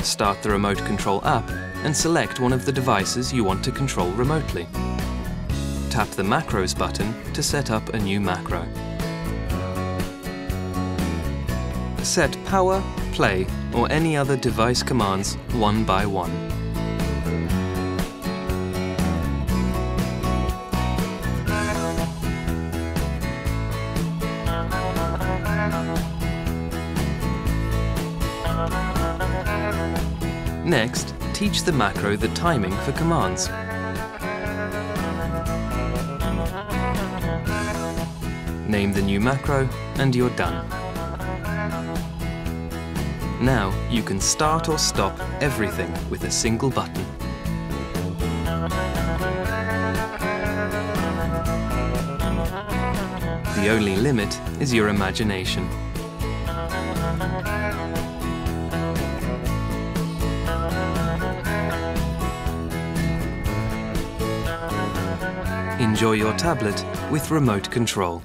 Start the remote control app and select one of the devices you want to control remotely. Tap the Macros button to set up a new macro. Set power, play, or any other device commands one by one. Next, teach the macro the timing for commands. Name the new macro and you're done. Now you can start or stop everything with a single button. The only limit is your imagination. Enjoy your tablet with remote control.